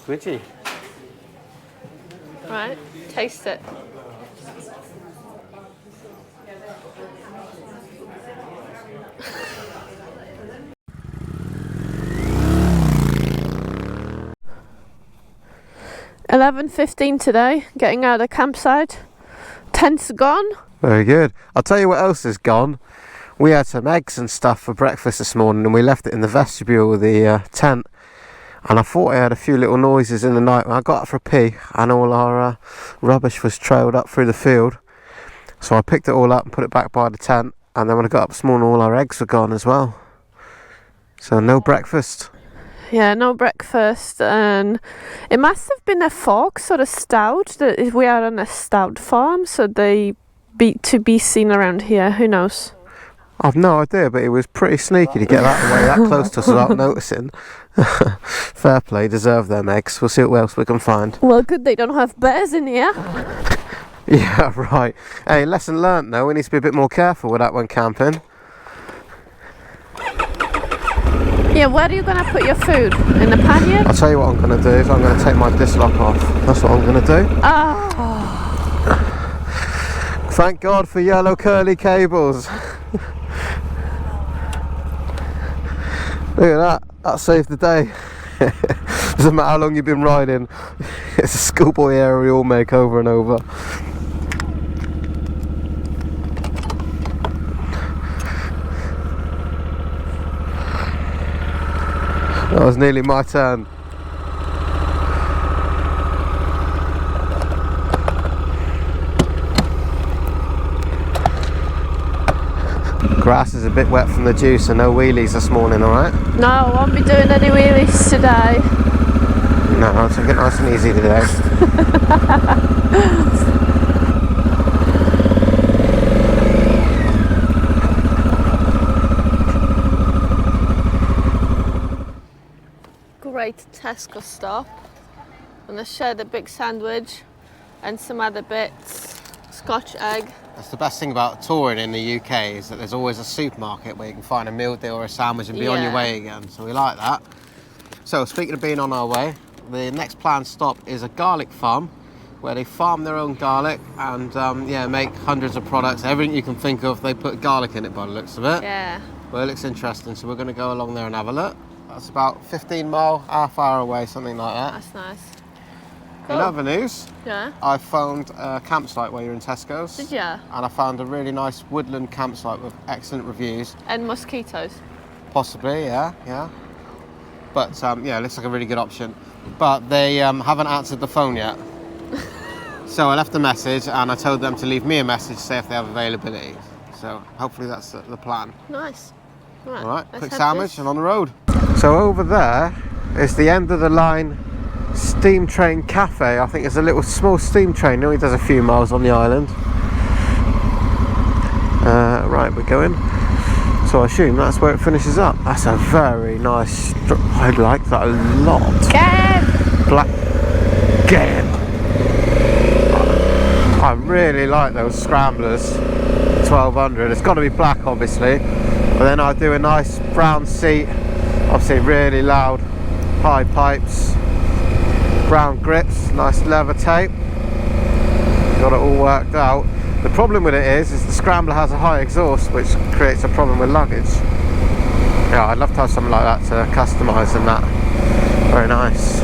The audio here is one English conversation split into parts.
squidgy. Right, taste it. $11:15 today, getting out of the campsite. Tent's gone. Very good. I'll tell you what else is gone. We had some eggs and stuff for breakfast this morning and we left it in the vestibule of the tent. And I thought I heard a few little noises in the night when I got up for a pee and all our rubbish was trailed up through the field. So I picked it all up and put it back by the tent, and then when I got up this morning all our eggs were gone as well. So no breakfast. Yeah, no breakfast, and it must have been a fox or a stout. That we are on a stout farm, so they be seen around here. Who knows? I've no idea, but it was pretty sneaky to get that away that close to us without noticing. Fair play, deserve them eggs. We'll see what else we can find. Well, good they don't have bears in here. Yeah, right. Hey, lesson learnt though, we need to be a bit more careful with that when camping. Yeah, where are you going to put your food? In the pannier? I'll tell you what I'm going to do is I'm going to take my disc lock off. That's what I'm going to do. Oh. Thank God for yellow curly cables. Look at that, that saved the day. Doesn't matter how long you've been riding, it's a schoolboy error we all make over and over. That was nearly my turn. Grass is a bit wet from the dew, so no wheelies this morning, alright? No, I won't be doing any wheelies today. No, I'll take it nice and easy today. Great Tesco stop. And I shared a big sandwich and some other bits. Scotch egg. That's the best thing about touring in the UK is that there's always a supermarket where you can find a meal deal or a sandwich and be on your way again. So we like that. So speaking of being on our way, the next planned stop is a garlic farm where they farm their own garlic and yeah, make hundreds of products. Everything you can think of, they put garlic in it by the looks of it. Yeah. Well, it looks interesting, so we're going to go along there and have a look. That's about 15 mile, half hour away, something like that. That's nice. Cool. In other news, yeah, I found a campsite where you're in Tesco's. Did ya? And I found a really nice woodland campsite with excellent reviews. And mosquitoes. Possibly, yeah, yeah. But yeah, it looks like a really good option. But they haven't answered the phone yet. So I left a message and I told them to leave me a message to say if they have availability. So hopefully that's the plan. Nice. All right, quick sandwich and on the road. So over there is the end of the line steam train cafe. I think it's a little small steam train. It only does a few miles on the island. Right, we're going. So I assume that's where it finishes up. That's a very nice. I like that a lot. Black. Again. I really like those scramblers. 1200. It's got to be black, obviously. But then I do a nice brown seat. Obviously, really loud, high pipes. Brown grips, nice leather tape. Got it all worked out. The problem with it is the Scrambler has a high exhaust, which creates a problem with luggage. Yeah, I'd love to have something like that to customise and that. Very nice.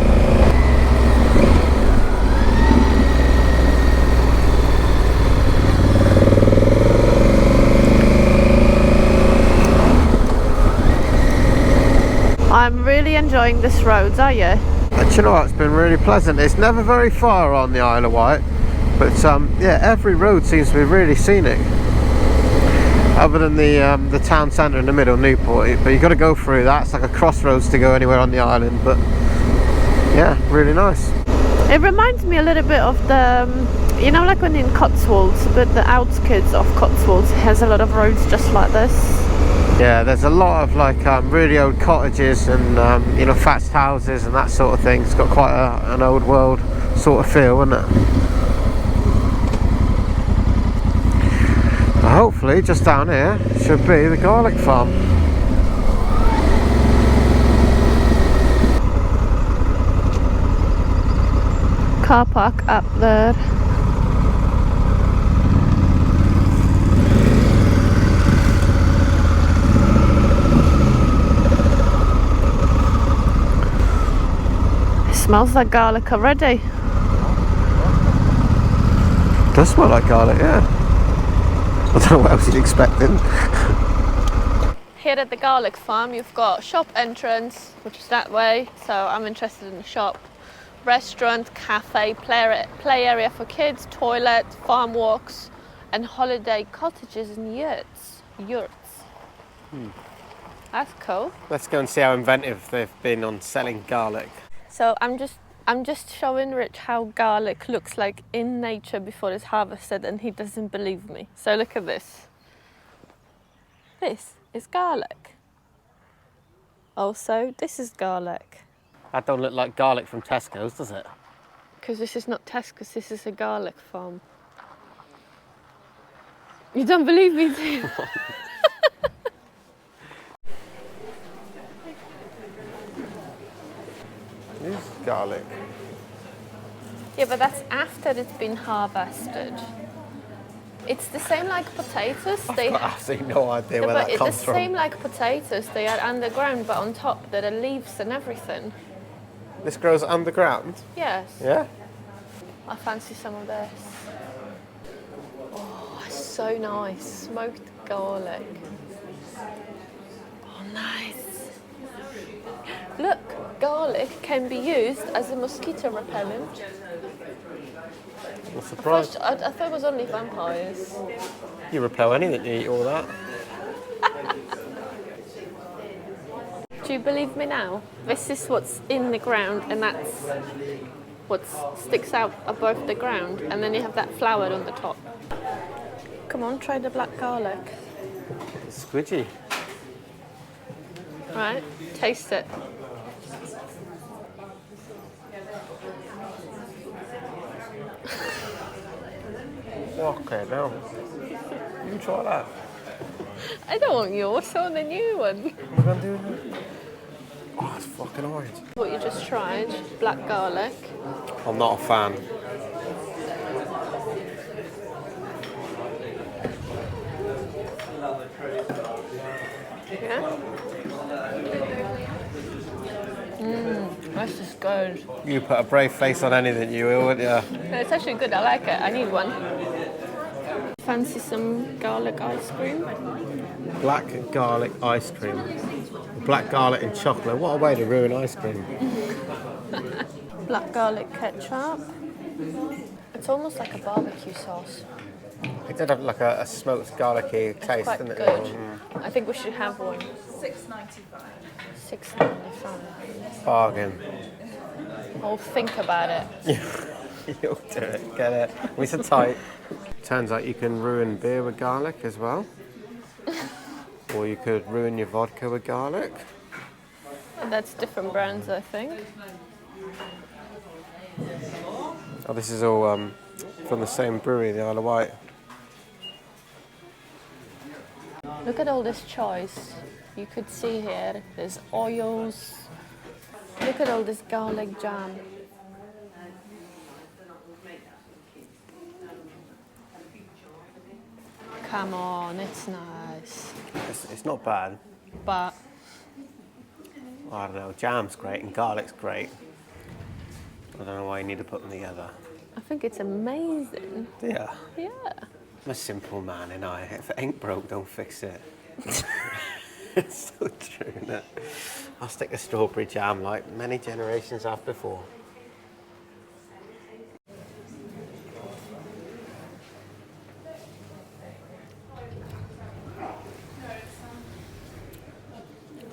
I'm really enjoying this road, are you? And you know what, it's been really pleasant. It's never very far on the Isle of Wight, but yeah, every road seems to be really scenic. Other than the town centre in the middle, Newport, but you've got to go through that. It's like a crossroads to go anywhere on the island, but yeah, really nice. It reminds me a little bit of the, you know, like when in Cotswolds, but the outskirts of Cotswolds has a lot of roads just like this. Yeah, there's a lot of like really old cottages and you know, thatched houses and that sort of thing. It's got quite an old world sort of feel, isn't it? But hopefully just down here should be the garlic farm. car park up there. It smells like garlic already. It does smell like garlic, yeah. I don't know what else you're expecting. Here at the garlic farm you've got shop entrance, which is that way, so I'm interested in the shop. Restaurant, cafe, play area for kids, toilet, farm walks, and holiday cottages and yurts. That's cool. Let's go and see how inventive they've been on selling garlic. So I'm just showing Rich how garlic looks like in nature before it's harvested, and he doesn't believe me. So look at this. This is garlic. Also, this is garlic. That don't look like garlic from Tesco's, does it? Because this is not Tesco's, this is a garlic farm. You don't believe me, do you? This is garlic. Yeah, but that's after it's been harvested. It's the same like potatoes. I've got absolutely no idea where that It's comes the from. same like potatoes. They are underground, but on top there are leaves and everything. This grows underground? Yes. Yeah? I fancy some of this. Oh, it's so nice. Smoked garlic. Oh, nice. Look, garlic can be used as a mosquito repellent. I'm surprised. I thought it was only vampires. You repel anything, you eat all that. Do you believe me now? This is what's in the ground, and that's what sticks out above the ground, and then you have that flower on the top. Come on, try the black garlic. It's squidgy. Right, taste it. Okay, now. You try that. I don't want yours, I want a new one. What are you going to do? Oh, it's fucking orange. What you just tried, black garlic. I'm not a fan. Yeah? This is good. You put a brave face on anything, you will, wouldn't you? It's actually good, I like it. I need one. Fancy some garlic ice cream? Black garlic ice cream. Black garlic and chocolate. What a way to ruin ice cream. Black garlic ketchup. It's almost like a barbecue sauce. It did have like a smoked garlicky taste, Quite didn't it? good. I think we should have one. $6.95. $6.95. Bargain. I'll think about it. You'll do it, get it. We said tight. Turns out you can ruin beer with garlic as well. Or you could ruin your vodka with garlic. And that's different brands, I think. Oh, this is all from the same brewery, the Isle of Wight. Look at all this choice. You could see here, there's oils. Look at all this garlic jam. Come on, it's nice. It's not bad. But I don't know, jam's great and garlic's great. I don't know why you need to put them together. I think it's amazing. Yeah. Yeah. I'm a simple man and if it ain't broke, don't fix it. It's so true, isn't it? I'll stick to strawberry jam like many generations have before.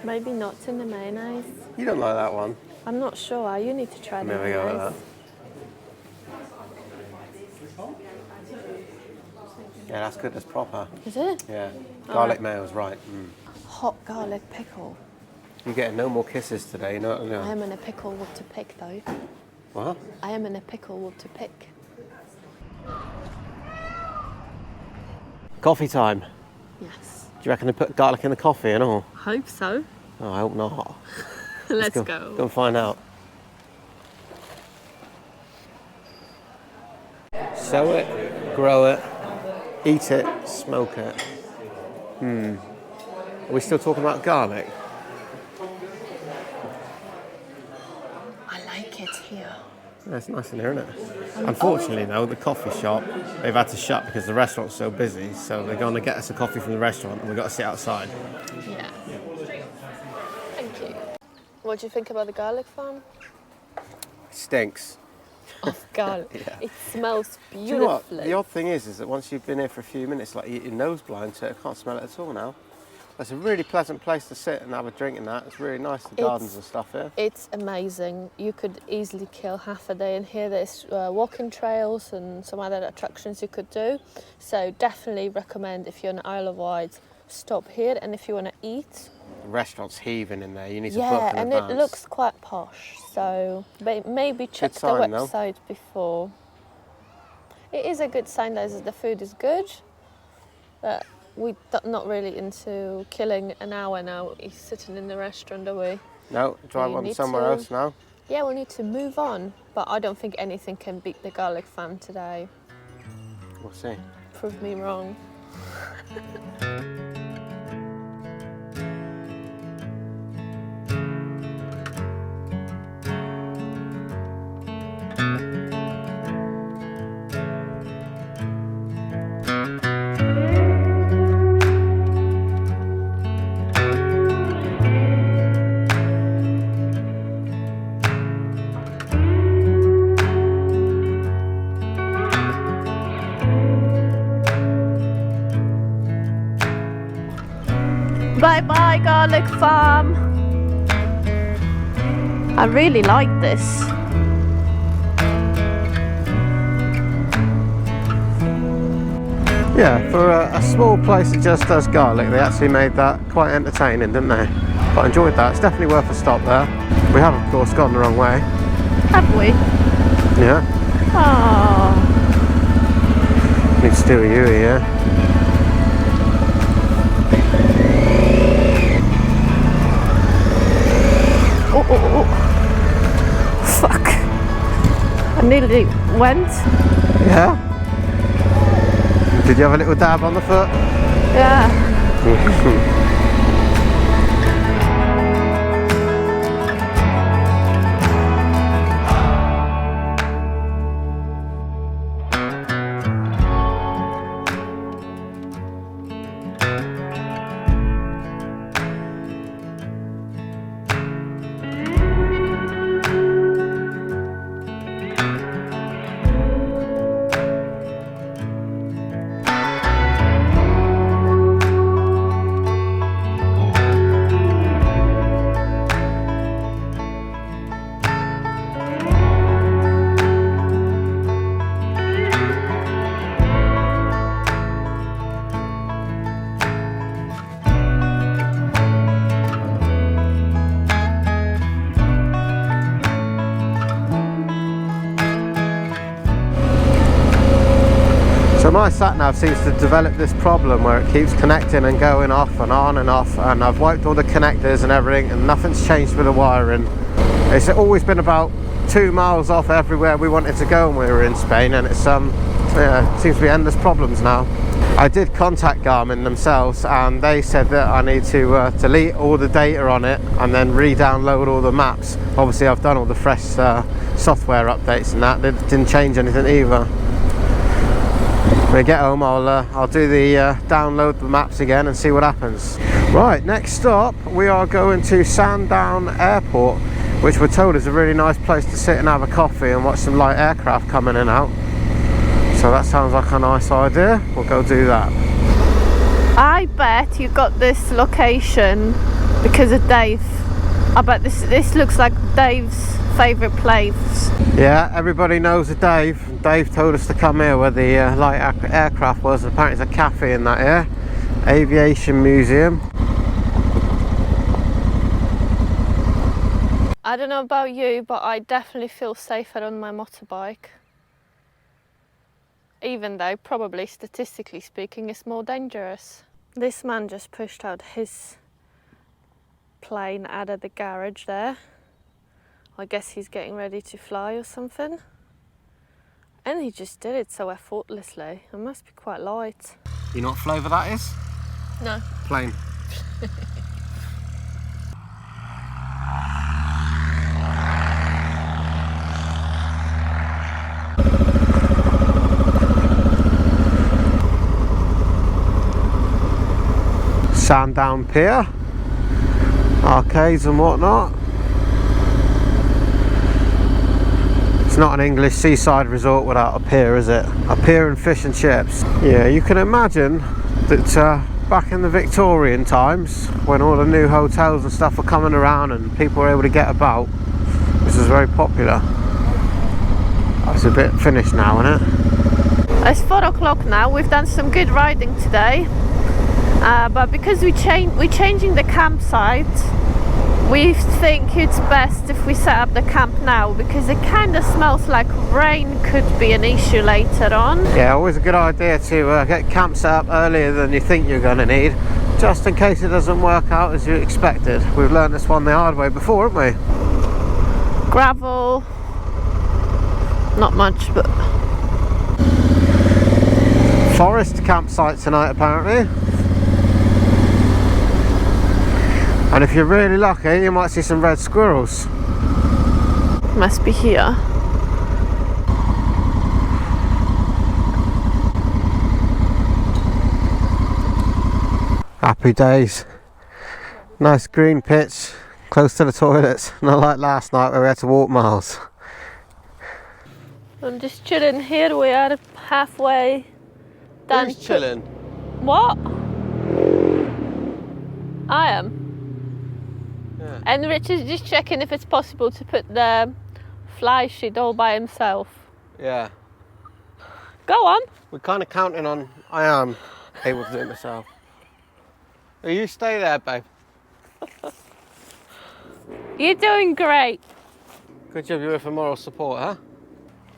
Maybe not in the mayonnaise. You don't like that one? I'm not sure. You need to try the Maybe go with mayonnaise. that. Yeah, that's good. That's proper. Is it? Yeah. Garlic mayo's right. Mm. Hot garlic pickle. You're getting no more kisses today, no? I am in a pickle what to pick though. What? I am in a pickle what to pick. Coffee time. Yes. Do you reckon they put garlic in the coffee and all? Hope so. Oh, I hope not. Let's Go go. and find out. sow it, grow it, eat it, smoke it. Are we still talking about garlic? I like it here. Yeah, it's nice in here, isn't it? Unfortunately, though, the coffee shop, they've had to shut because the restaurant's so busy. So they're going to get us a coffee from the restaurant and we've got to sit outside. Yeah. Thank you. What do you think about the garlic farm? It stinks. Of garlic. Yeah. It smells Do you know what? beautifully. The odd thing is that once you've been here for a few minutes, like your nose blind, so I can't smell it at all now. It's a really pleasant place to sit and have a drink and that. It's really nice, the gardens and stuff here. It's amazing. You could easily kill half a day in here. There's walking trails and some other attractions you could do. So definitely recommend if you're in Isle of Wight, stop here. And if you want to eat, The restaurant's heaving in there. You need to book in yeah, and advance. it looks quite posh. So maybe check the sign, though. website before. It is a good sign that the food is good, but we're not really into killing an hour now sitting in the restaurant, are we? No, try You one need somewhere to- else now. Yeah, we need to move on, but I don't think anything can beat the garlic farm today. We'll see. Prove me wrong. Bye-bye, garlic farm. I really like this. Yeah, for a small place that just does garlic, they actually made that quite entertaining, didn't they? But I enjoyed that. It's definitely worth a stop there. We have, of course, gone the wrong way. Have we? Yeah. Oh. Need to do a U here. Oh. Fuck. I nearly went. Yeah? Did you have a little dab on the foot? Yeah. So my sat-nav seems to develop this problem where it keeps connecting and going off and on and off, and I've wiped all the connectors and everything and nothing's changed with the wiring. It's always been about 2 miles off everywhere we wanted to go when we were in Spain, and it's yeah, seems to be endless problems now. I did contact Garmin themselves and they said that I need to delete all the data on it and then re-download all the maps. Obviously I've done all the fresh software updates and that, it didn't change anything either. When I get home, I'll do the download the maps again and see what happens. Right, next stop we are going to Sandown Airport, which we're told is a really nice place to sit and have a coffee and watch some light aircraft coming in and out. So that sounds like a nice idea. We'll go do that. I bet you got this location because of Dave. I bet this looks like Dave's favourite place. Yeah, everybody knows the Dave. Dave told us to come here where the light aircraft was. Apparently there's a cafe in that here. Aviation Museum. I don't know about you, but I definitely feel safer on my motorbike. Even though probably statistically speaking it's more dangerous. This man just pushed out his plane out of the garage there. I guess he's getting ready to fly or something. And he just did it so effortlessly. It must be quite light. You know what flavour that is? No. Plain. Sandown Pier, arcades and whatnot. It's not an English seaside resort without a pier, is it? A pier and fish and chips. Yeah, you can imagine that back in the Victorian times, when all the new hotels and stuff were coming around and people were able to get about, this was very popular. It's a bit finished now, isn't it? It's 4 o'clock now. We've done some good riding today. But because we're changing the campsite, we think it's best if we set up the camp now, because it kind of smells like rain could be an issue later on. Yeah, always a good idea to get camp set up earlier than you think you're going to need, just in case it doesn't work out as you expected. We've learned this one the hard way before, haven't we? Gravel, not much, but... Forest campsite tonight, apparently. And if you're really lucky, you might see some red squirrels. Must be here. Happy days. Nice green pitch, close to the toilets. Not like last night where we had to walk miles. I'm just chilling here. We are halfway done. Who's chilling? What? I am. Yeah. And Rich is just checking if it's possible to put the fly sheet all by himself. Yeah. Go on. We're kind of counting on I am able to do it myself. You stay there, babe. You're doing great. Good job you're with for moral support, huh?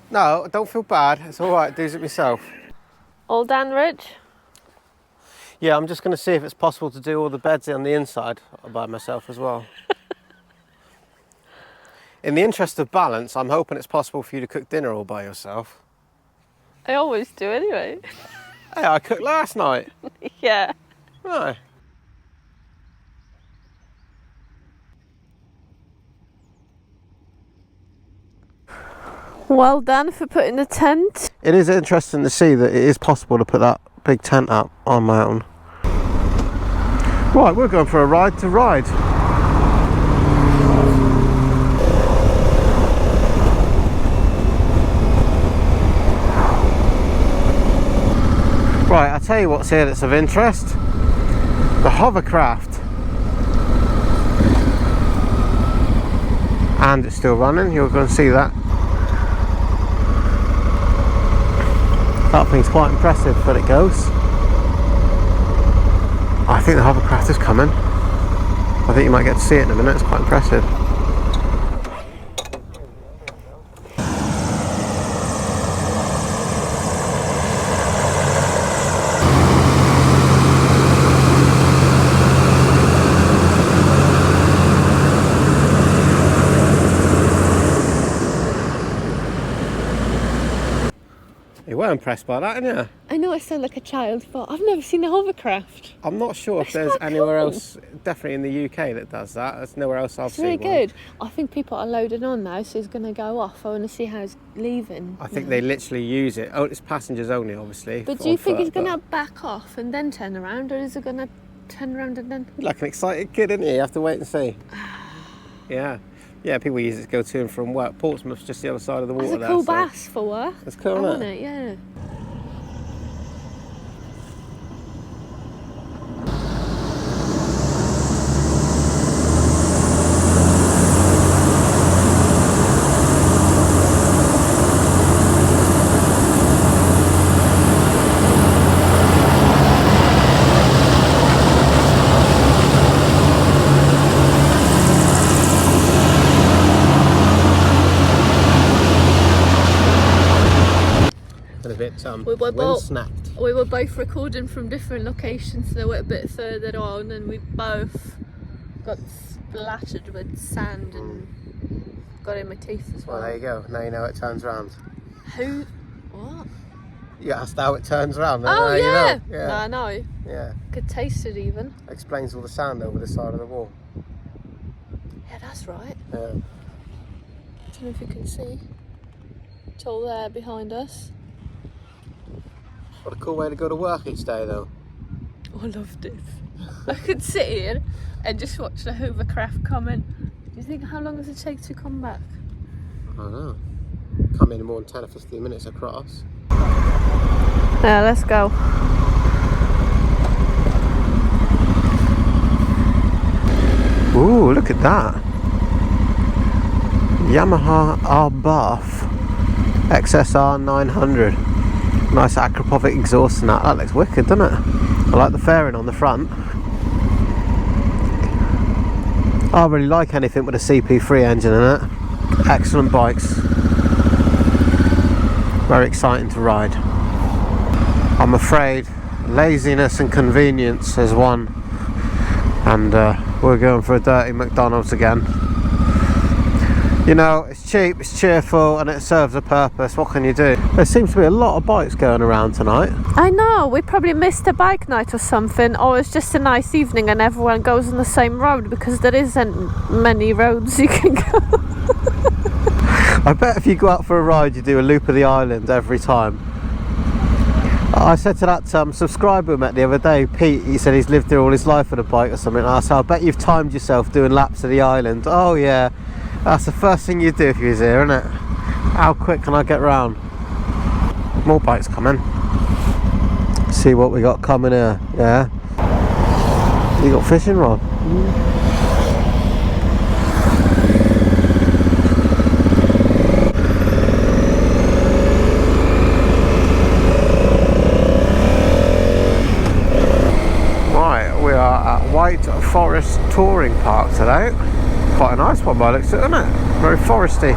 No, don't feel bad. It's all right. Do it myself. All done, Rich? Yeah, I'm just going to see if it's possible to do all the beds on the inside by myself as well. In the interest of balance, I'm hoping it's possible for you to cook dinner all by yourself. I always do anyway. Hey, I cooked last night. Yeah. Right. Well done for putting the tent. It is interesting to see that it is possible to put that big tent up on my own. Right, we're going for a ride to ride. Right, I'll tell you what's here that's of interest. The Hovercraft. And it's still running, you're going to see that. That thing's quite impressive when it goes. I think the Hovercraft is coming. I think you might get to see it in a minute, it's quite impressive. You were impressed by that, weren't you? I know I sound like a child, but I've never seen a hovercraft. I'm not sure if there's anywhere else, definitely in the UK, that does that. There's nowhere else I've seen. It's really good. I think people are loading on now, so it's going to go off. I want to see how it's leaving. I think they literally use it. Oh, it's passengers only, obviously. But do you think it's going to back off and then turn around, or is it going to turn around and then... Like an excited kid, isn't he? You have to wait and see. Yeah. Yeah, people use it to go to and from work. Portsmouth's just the other side of the water. It's a there, cool so bass for work. it's cool, isn't it? Yeah. A bit we were both recording from different locations, so they were a bit further on, and we both got splattered with sand and got in my teeth as well. Well, there you go. Now you know it turns round. Who What? You asked how it turns around. Oh, You yeah. know. Yeah. No, I know. Yeah. Could taste it even. Explains all the sand over the side of the wall. Yeah, that's right. Yeah. I don't know if you can see. It's all there behind us. What a cool way to go to work each day, though. I love this. I could sit here and just watch the Hovercraft come in. Do you think how long does it take to come back? I don't know. Come in more than 10 or 15 minutes across. Yeah, let's go. Ooh, look at that. Yamaha R-Buff XSR 900. Nice acropovic exhaust and that. That looks wicked, doesn't it? I like the fairing on the front. I really like anything with a CP3 engine in it. Excellent bikes. Very exciting to ride. I'm afraid laziness and convenience has won, and we're going for a dirty McDonald's again. You know, it's cheap, it's cheerful, and it serves a purpose. What can you do? There seems to be a lot of bikes going around tonight. I know, we probably missed a bike night or something, or it's just a nice evening and everyone goes on the same road, because there isn't many roads you can go. I bet if you go out for a ride, you do a loop of the island every time. I said to that subscriber we met the other day, Pete, he said he's lived here all his life on a bike or something. I said, I bet you've timed yourself doing laps of the island. Oh yeah, that's the first thing you'd do if you was here, isn't it? How quick can I get round? More bikes coming. See what we got coming here, yeah? You got fishing rod? Wight Forest Touring Park today. Quite a nice one by the looks of it, isn't it? Very foresty.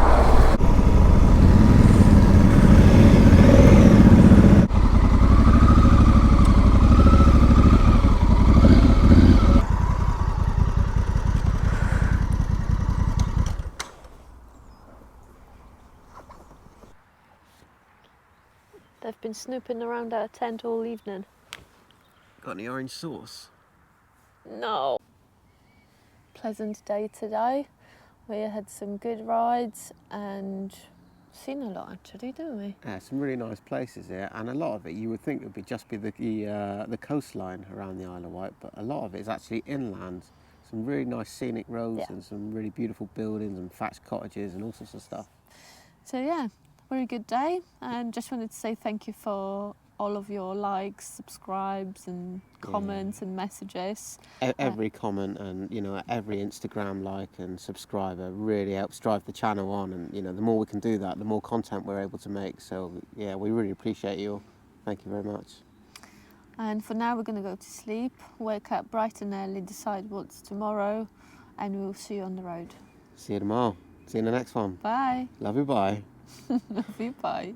They've been snooping around our tent all evening. Got any orange sauce? No. Pleasant day today. We had some good rides and seen a lot actually, didn't we? Yeah, some really nice places here, and a lot of it you would think would just be the coastline around the Isle of Wight, but a lot of it is actually inland. Some really nice scenic roads and some really beautiful buildings and thatched cottages and all sorts of stuff. So yeah, very good day, and just wanted to say thank you for all of your likes, subscribes and comments and messages. Every comment and every Instagram like and subscriber really helps drive the channel on, and the more we can do that, the more content we're able to make. So yeah, we really appreciate you all. Thank you very much. And for now we're going to go to sleep, wake up bright and early, decide what's tomorrow, and we'll see you on the road. See you tomorrow. See you in the next one. Bye. Love you, bye. Love you, bye.